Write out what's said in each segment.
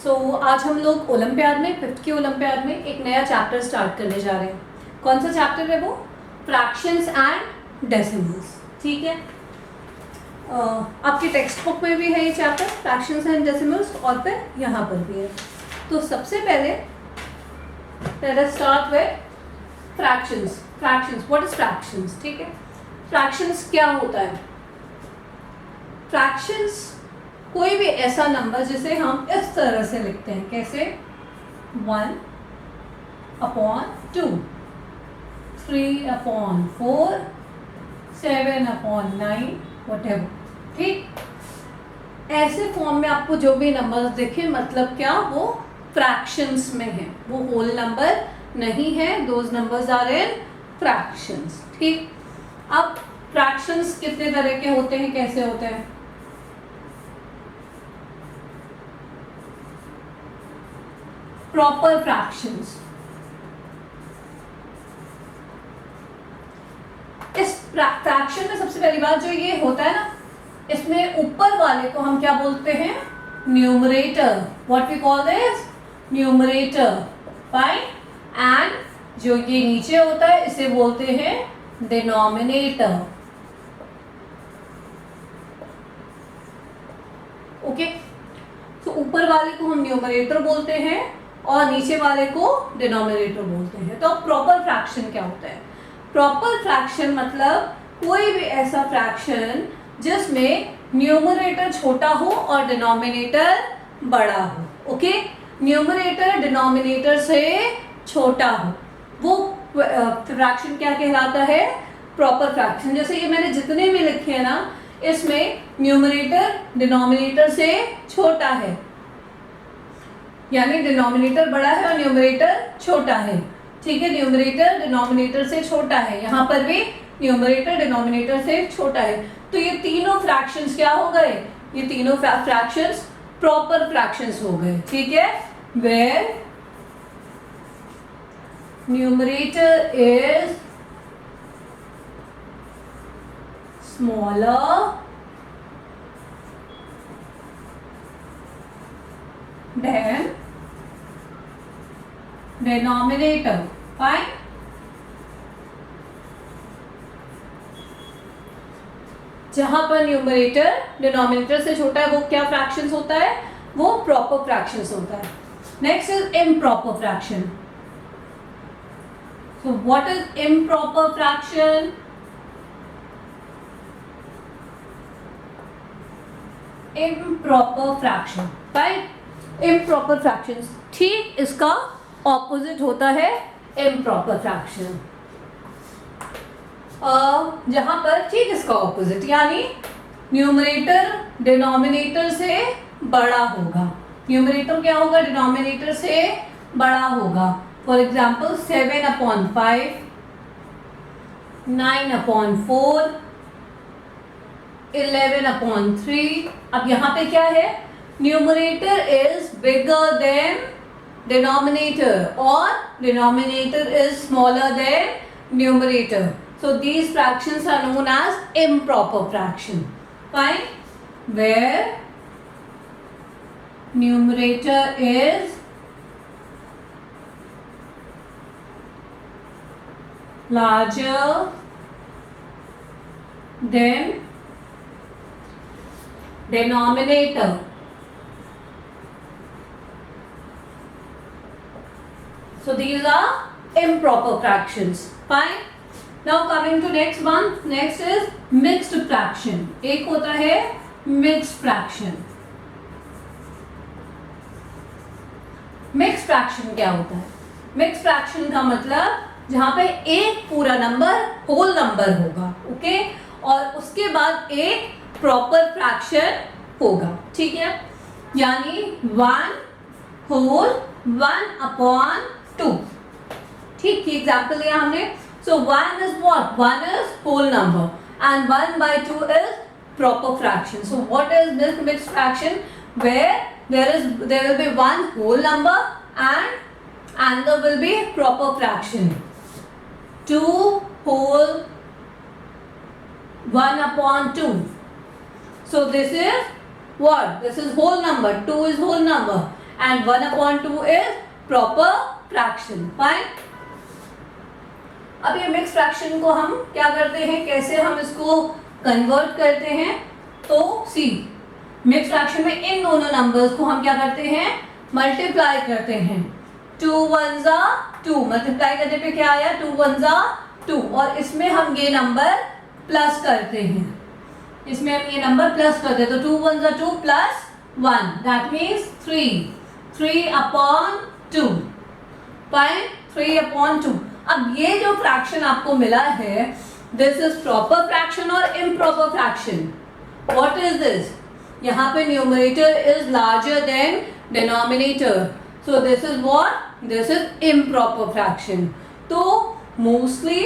आज हम लोग ओलंपियाड में 5th के ओलंपियाड में एक नया चैप्टर स्टार्ट करने जा रहे हैं। कौन सा चैप्टर है वो? Fractions and decimals. ठीक है, आपकी टेक्स्ट बुक में भी है ये चैप्टर फ्रैक्शंस एंड डेसिमल्स और फिर यहाँ पर भी है। तो सबसे पहले let us start with fractions. What is fractions? ठीक है, फ्रैक्शंस क्या होता है? फ्रैक्शंस कोई भी ऐसा नंबर जिसे हम इस तरह से लिखते हैं, कैसे? 1/2, 3/4, 7/9, whatever। ठीक, ऐसे फॉर्म में आपको जो भी नंबर्स दिखे, मतलब क्या, वो फ्रैक्शंस में है, वो होल नंबर नहीं है। Those numbers are in fractions. ठीक, अब फ्रैक्शंस कितने तरह के होते हैं, कैसे होते हैं? Proper fractions. इस फ्रैक्शन में सबसे पहली बात जो ये होता है ना, इसमें ऊपर वाले को हम क्या बोलते हैं? Numerator. What we call this? Numerator. Fine. And जो ये नीचे होता है इसे बोलते हैं डिनोमिनेटर। ओके, तो ऊपर वाले को हम न्यूमरेटर बोलते हैं और नीचे वाले को डिनोमिनेटर बोलते हैं। तो प्रॉपर फ्रैक्शन क्या होता है? प्रॉपर फ्रैक्शन मतलब कोई भी ऐसा फ्रैक्शन जिसमें न्यूमरेटर छोटा हो और डिनोमिनेटर बड़ा हो। ओके, न्यूमरेटर डिनोमिनेटर से छोटा हो, वो फ्रैक्शन क्या कहलाता है? Proper fraction. जैसे ये मैंने जितने भी लिखे हैं ना, इसमें न्यूमरेटर डिनोमिनेटर से छोटा है, यानी डिनोमिनेटर बड़ा है और न्यूमरेटर छोटा है। ठीक है, न्यूमरेटर डिनोमिनेटर से छोटा है, यहाँ पर भी न्यूमरेटर डिनोमिनेटर से छोटा है। तो ये तीनों फ्रैक्शंस क्या हो गए? ये तीनों फ्रैक्शंस प्रॉपर फ्रैक्शंस हो गए। ठीक है, where numerator is smaller than denominator। Fine. जहां पर न्यूमरेटर डिनोमिनेटर से छोटा है वो क्या फ्रैक्शंस होता है? वो प्रॉपर फ्रैक्शंस होता है। Next is improper fraction. So what is improper fraction? Improper fraction. Fine. Improper fractions, ठीक इसका ऑपोजिट होता है इम्प्रॉपर फ्रैक्शन। जहां पर ठीक इसका ऑपोजिट, यानी न्यूमरेटर डिनोमिनेटर से बड़ा होगा। न्यूमरेटर क्या होगा? डिनोमिनेटर से बड़ा होगा। For example 7/5, 9/4, 11/3। अब यहां पे क्या है? Numerator is bigger than denominator or denominator is smaller than numerator. So these fractions are known as improper fraction. Fine. Where numerator is larger than denominator. So these are improper fractions. Fine. Now coming to next one. Next is mixed fraction. एक होता है mixed fraction. Mixed fraction क्या होता है? Mixed fraction का मतलब जहां पे एक पूरा नंबर होल नंबर होगा, ओके, और उसके बाद एक प्रॉपर फ्रैक्शन होगा। ठीक है, यानी 1 होल 1/2। ठीक, की एग्जाम्पल लिया हमने। So 1 is what? 1 is whole number and 1/2 is proper fraction. So what is mixed fraction? Where there will be one whole number and there will be proper fraction। 2 whole 1/2। So this is what? This is whole number. 2 is whole number and 1/2 is proper fraction. Fine. अब ये mix fraction को हम क्या करते हैं, कैसे हम इसको कन्वर्ट करते हैं, तो सी मिक्स फ्रैक्शन में इन दोनों नंबर्स को हम क्या करते हैं, मल्टीप्लाई करते हैं. 2 1 2 मल्टीप्लाई करने पे क्या आया, 2 1 2, और इसमें हम ये नंबर प्लस करते हैं, इसमें हम ये नंबर प्लस करते हैं, तो 2 1 2 प्लस 1, दैट मीन्स 3/2. फाइन, 3/2. अब ये जो फ्रैक्शन आपको मिला है, दिस इज प्रॉपर फ्रैक्शन और improper fraction. What is this, यहाँ पे numerator is larger than denominator, so this is what, this is improper fraction. तो मोस्टली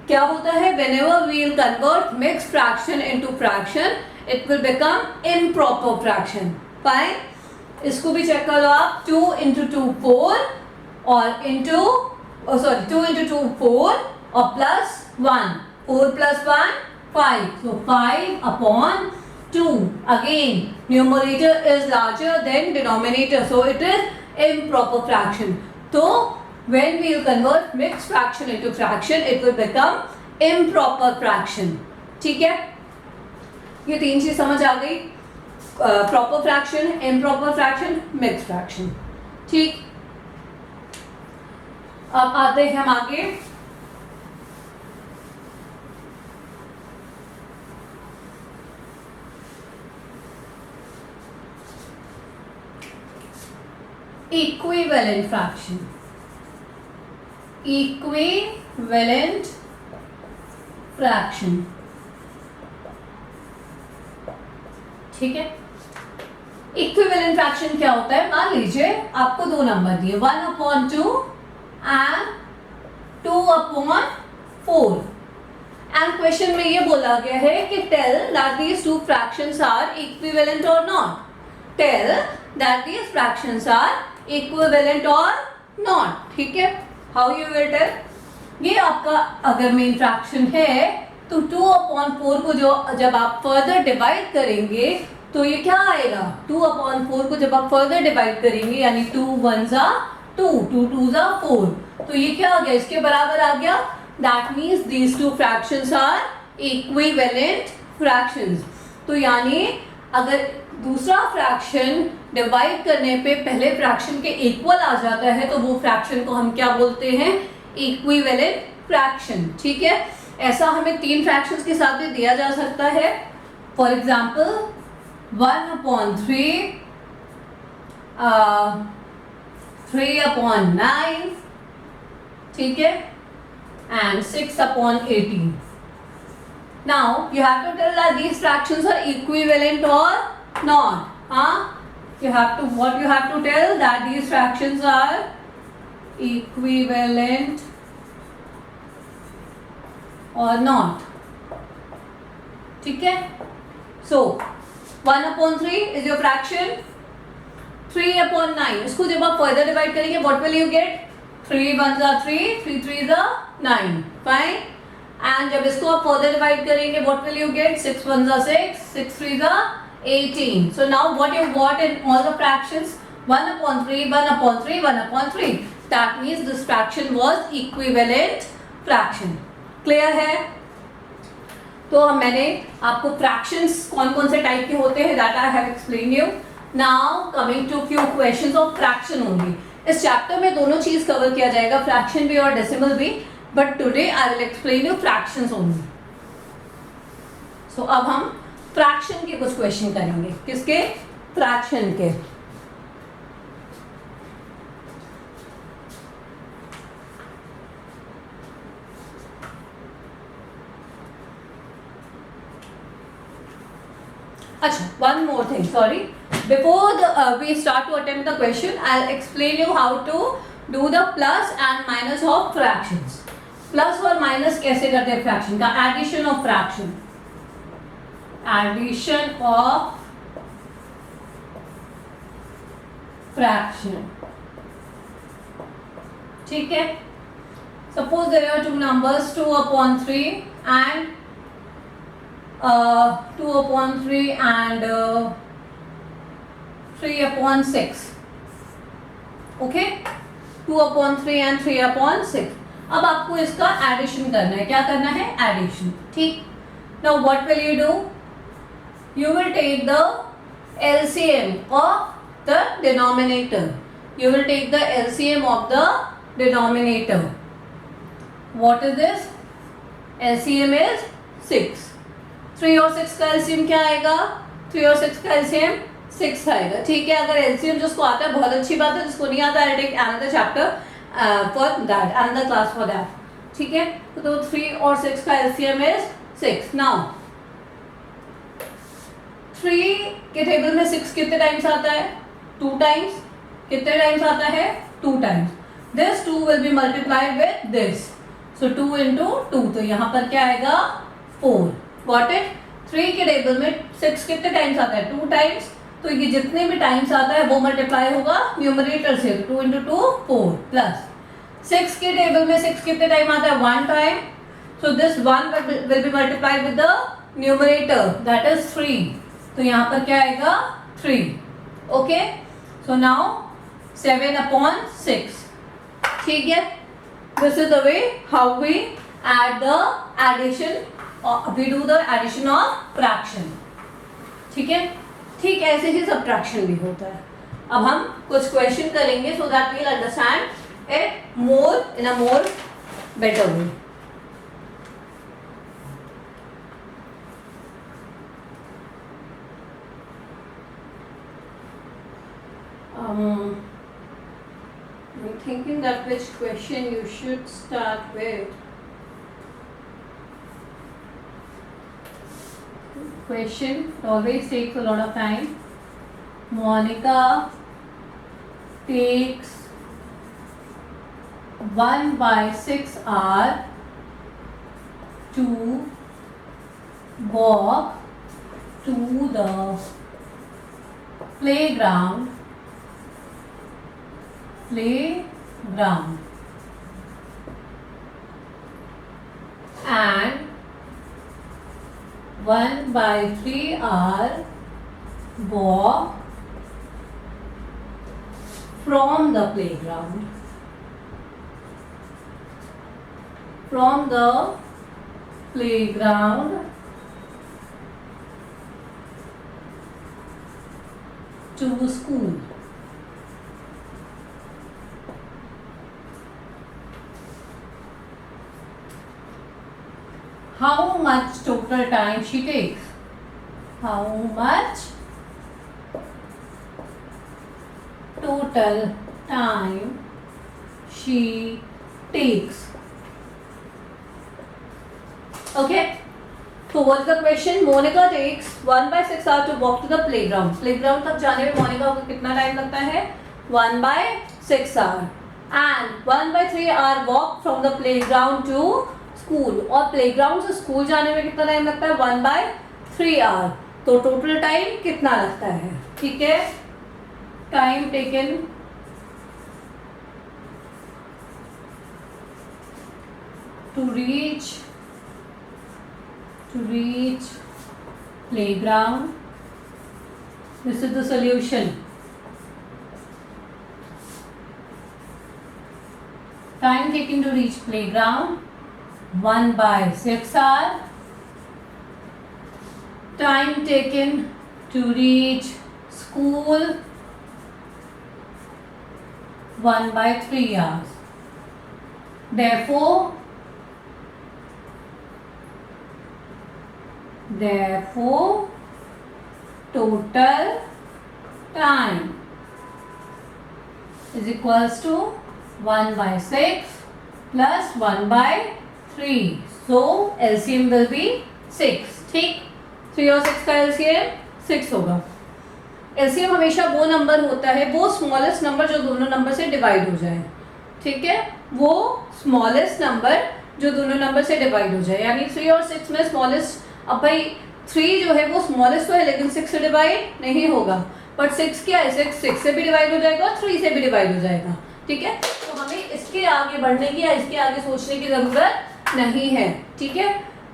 क्या होता है, whenever we will convert mixed fraction into fraction, it will become improper fraction. Fine. इसको भी check करो आप, 2 × 2 4 और into 2 × 2 4 और plus 1, 4 + 1 5, so 5/2. Again, numerator is larger than denominator, so it is improper fraction. So when we will convert mixed fraction into fraction, it will become improper fraction. ठीक है, ये तीन चीज समझ आ गई, proper fraction, improper fraction, mixed fraction. ठीक, अब आते हैं हम आगे. Equivalent fraction. इक्विवेलेंट फ्रैक्शन, ठीक है. इक्विवेलेंट फ्रैक्शन क्या होता है, मान लीजिए आपको दो नंबर दिए, 1/2 एंड 2/4, एंड क्वेश्चन में ये बोला गया है कि tell that these two fractions are equivalent or not. Tell that these fractions are equivalent or not. ठीक है, हाउ यू विल टेल, ये आपका अगर मेन फ्रैक्शन है तो 2/4 को जब आप फर्दर डिवाइड करेंगे तो ये क्या आएगा, 2/4 को जब आप फर्दर डिवाइड करेंगे, यानी 2 1 2, 2 2 4, तो ये क्या आ गया, इसके बराबर आ गया. That means these two fractions are equivalent fractions. तो यानी अगर दूसरा फ्रैक्शन डिवाइड करने पे पहले फ्रैक्शन के इक्वल आ जाता है तो वो फ्रैक्शन को हम क्या बोलते हैं, इक्विवेलेंट फ्रैक्शन. ठीक है, ऐसा हमें तीन फ्रैक्शंस के साथ भी दिया जा सकता है. फॉर एग्जाम्पल 1/3, 3/9, ठीक है, and 6/18. Now you have to tell that these fractions are equivalent or not. You have to, what you have to tell, that these fractions are equivalent or not. ठीक है, so 1/3 is your fraction. 3/9, इसको जब आप further divide करेंगे what will you get, 3 1 3, 3 3 9. Fine. And जब इसको आप further divide करेंगे what will you get, 6 1 6, 6 3 18. So now what you got in all the fractions, 1/3, 1/3, 1/3. That means this fraction was equivalent fraction. Clear है? तो मैंने आपको fractions कौन कौन से टाइप के होते हैं that I have explained you. Now coming to few questions of fraction only. इस चैप्टर में दोनों चीज कवर किया जाएगा, फ्रैक्शन भी और डेसिमल भी, but today I will explain you fractions only. So अब हम फ्रैक्शन के कुछ क्वेश्चन करेंगे. किसके, फ्रैक्शन के. अच्छा, one more thing, sorry. Before we start to attempt the question, I'll explain you how to do the plus and minus of fractions. Plus और minus कैसे करते हैं फ्रैक्शन का, addition of fraction, addition of fraction. ठीक है, suppose there are two numbers 2/3 and 2/3 and 3/6. Okay, 2/3 and 3/6। अब आपको इसका एडिशन करना है। क्या करना है? एडिशन। ठीक, now what will you do? You will take the LCM of the denominator. You will take the LCM of the denominator. What is this? LCM is 6. 3 और 6 का LCM क्या आएगा? 3 और 6 का LCM 6 आएगा। ठीक है, अगर LCM जिसको आता है बहुत अच्छी बात है, जिसको नहीं आता है take another chapter for that, another class for that. ठीक है, तो 3 और 6 का LCM is 6. Now 3 के टेबल में 6 कितने टाइम्स आता है? 2 टाइम्स। कितने टाइम्स आता है? 2 times. This 2 will be multiplied with this, so 2 into 2, तो यहाँ पर क्या आएगा? 4। Got it? 3 के टेबल में 6 कितने टाइम्स आता है? 2 टाइम्स। तो ये जितने भी टाइम्स आता है वो मल्टीप्लाई होगा न्यूमरेटर से, 2 into 2 4, प्लस 6 के टेबल में 6 कितने टाइम आता है? 1 time, so this 1 will be multiplied with the numerator, that is 3, तो यहाँ पर क्या आएगा? 3। Okay, so now 7/6। ठीक है, this is the way how we add the addition, we do the addition of fraction. ठीक है, ठीक ऐसे ही सब्ट्रैक्शन भी होता है। अब हम कुछ क्वेश्चन करेंगे so that we will understand it more in a more better way. I'm thinking that which question you should start with. Question always takes a lot of time. Monica takes 1/6 hour to walk to the playground and 1/3 hour walk from the playground to school. How much total time she takes? How much total time she takes? Okay. So what's the question? Monica takes 1/6 hour to walk to the playground. Playground तक जाने में मोनिका को कितना time लगता है? 1/6 hour. And 1/3 hour walk from the playground to school, और playground से school जाने में कितना टाइम लगता है? 1/3 आवर। तो टोटल टाइम कितना लगता है? ठीक है, time taken to reach playground, this is the solution. Time taken to reach playground 1/6 hour. Time taken to reach school 1/3 hours. Therefore total time is equals to 1/6 plus 1/3. So LCM will be 6. ठीक, 3 और 6 का LCM 6 होगा। LCM हमेशा वो number होता है, वो smallest number जो दोनों नंबर से डिवाइड हो जाए। ठीक है, वो स्मॉलेस्ट नंबर जो दोनों नंबर से डिवाइड हो जाए, यानी 3 और 6 में स्मॉलेस्ट, अब भाई 3 जो है वो स्मॉलेस्ट तो है लेकिन 6 से डिवाइड नहीं होगा, बट 6 क्या है? 6 से भी डिवाइड हो जाएगा और 3 से भी डिवाइड हो जाएगा। ठीक है, तो हमें इसके आगे बढ़ने की या इसके आगे सोचने की जरूरत नहीं है। ठीक है,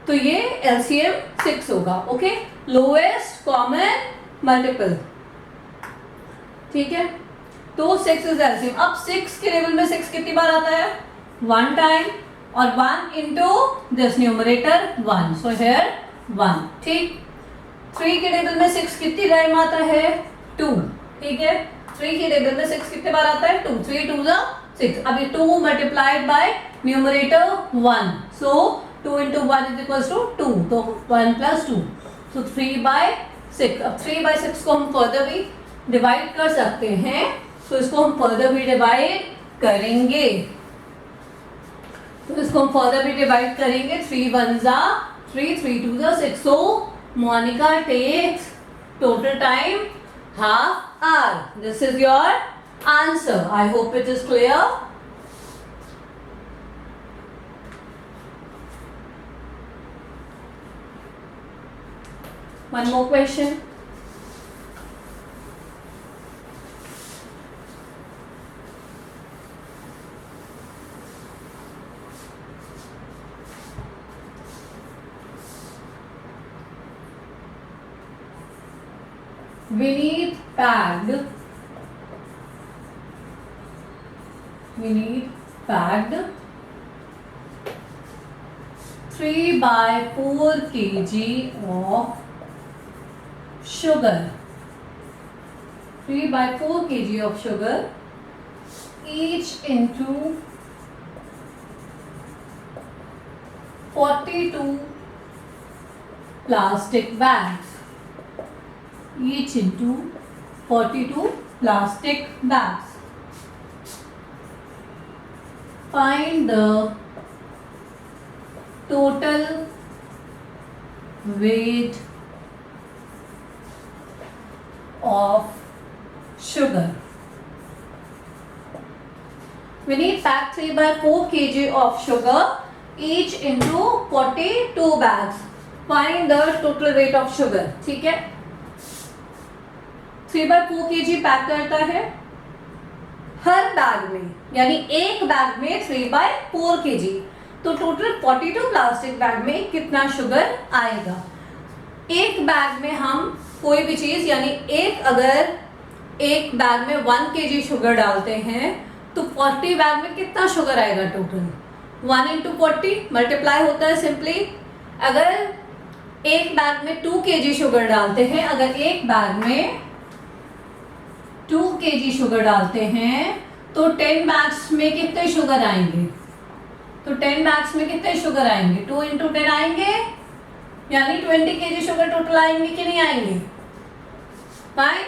तो ये LCM 6 होगा। Okay, lowest common multiple. ठीक है, तो 6 इज एलसीएम। अब 6 के टेबल में 6 कितनी बार आता है? 1 टाइम, और 1 into this numerator 1, so here 1, ठीक। 3 के टेबल में 6 कितनी टाइम आता है? 2, ठीक है। 3 के टेबल में 6 कितने बार आता है? 2, 3 2 जा 6। अब ये 2 multiplied by numerator 1, so 2 into 1 is equal to 2, तो 1 प्लस 2, सो 3/6। अब 3/6 को हम फर्दर भी डिवाइड कर सकते हैं, तो इसको हम फर्दर भी डिवाइड करेंगे। तो इसको हम फर्दर भी डिवाइड करेंगे। 3 1 जा 3, 3 2 जा 6। So Monica takes total time half hour. This is your answer. I hope it is clear. One more question. Vinith packed 3/4 kg of sugar. 3/4 kg of sugar, each into 42 plastic bags. Each into 42 plastic bags. Find the total weight of sugar. We need pack 3/4 kg of sugar, each into 42 bags. Find the total weight of sugar. ठीक है, 3/4 kg pack करता है हर bag में, यानी एक bag में 3/4 kg, तो total 42 plastic bag में कितना शुगर आएगा? एक बैग में हम कोई भी चीज, यानी अगर एक बैग में 1 kg शुगर डालते हैं तो 40 बैग में कितना शुगर आएगा टोटल? 1 इंटू 40 मल्टीप्लाई होता है सिंपली। अगर एक बैग में 2 kg शुगर डालते हैं, अगर एक बैग में 2 kg शुगर डालते हैं तो 10 बैग्स में कितने शुगर आएंगे? तो 10 बैग्स में कितने शुगर आएंगे? 2 इंटू 10 आएंगे, यानी 20 kg शुगर टोटल आएंगे कि नहीं आएंगे? फाइन।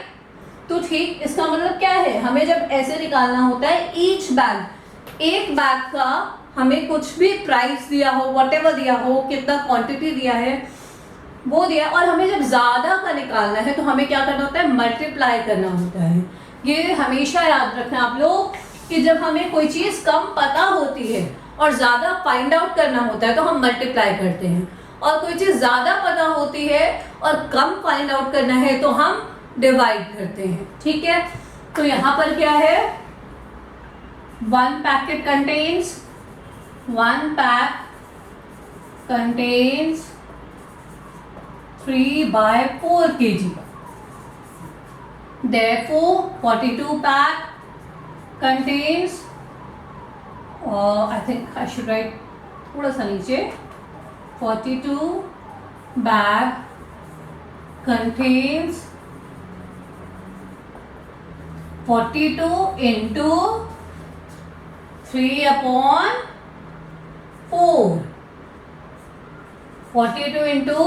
तो ठीक, इसका मतलब क्या है? हमें जब ऐसे निकालना होता है ईच बैग, एक बैग का हमें कुछ भी प्राइस दिया हो, व्हाटएवर दिया हो, कितना क्वांटिटी दिया है वो दिया, और हमें जब ज़्यादा का निकालना है तो हमें क्या करना होता है? मल्टीप्लाई करना होता है। ये हमेशा याद रखना आप लोग कि जब हमें कोई चीज़ कम पता होती है और ज़्यादा फाइंड आउट करना होता है तो हम मल्टीप्लाई करते हैं, और कोई चीज़ ज़्यादा पता होती है और कम फाइंड आउट करना है तो हम डिवाइड करते हैं। ठीक है, तो यहाँ पर क्या है? 1 packet contains 1 pack contains 3/4 kg. Therefore, 42 pack contains, I think I should write थोड़ा सा नीचे, 42 bag contains 42 into 3/4. 42 into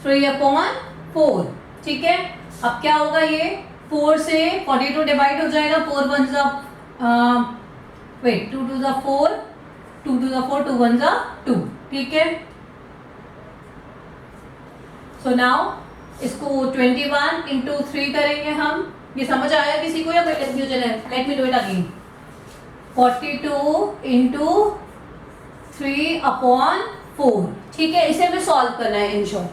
3/4, ठीक है। अब क्या होगा? ये 4 से 42 डिवाइड हो जाएगा, 4 1 जा 2 2 जा 4, 2 2 जा 4, 2 1 जा 2, ठीक है। सो नाउ इसको 21 इंटू 3 करेंगे हम। ये समझ आया किसी को या कोई कंफ्यूजन है? Let me do it again. 42 into 3/4, ठीक है। इसे हमें सॉल्व करना है इन शॉर्ट।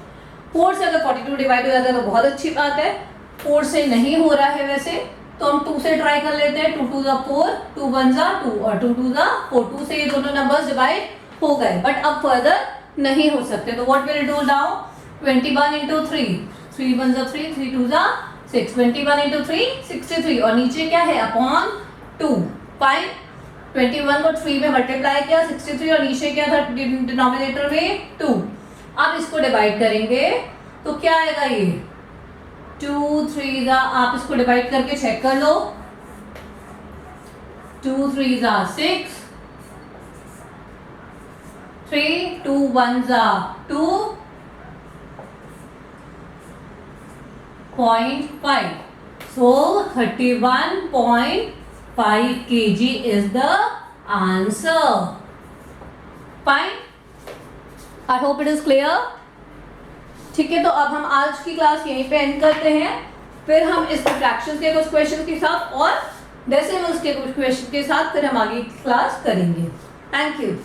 4 से अगर 42 डिवाइड हो जाता है तो बहुत अच्छी बात है। 4 से नहीं हो रहा है वैसे, तो हम 2 से ट्राई कर लेते हैं। 2 2 जा 4, 2 1 जा 2 और 2 2 जा 4। 2 से ये दोनों नंबर्स डिवाइड हो गए, बट अब फर्दर नहीं हो सकते। तो what will do now? 21 into 3, 3 1 जा 3, 3 2 जा 6 21 इंटू 3 63 और नीचे क्या है अपॉन 2 फाइन 21 को 3 में मल्टीप्लाई किया 63 और नीचे क्या था डिनोमिनेटर में 2। अब इसको डिवाइड करेंगे तो क्या आएगा ये 2 3 जा, आप इसको डिवाइड करके चेक कर लो 2 3 जा 6 3 2 1 जा 2.5 so 31.5 kg is the answer. Fine. I hope it is clear. ठीक है, तो अब हम आज की क्लास यहीं पे एंड करते हैं, फिर हम इस फ्रैक्शंस के कुछ क्वेश्चन के साथ और डेसिमल्स के कुछ क्वेश्चन के साथ फिर हम आगे क्लास करेंगे। Thank you.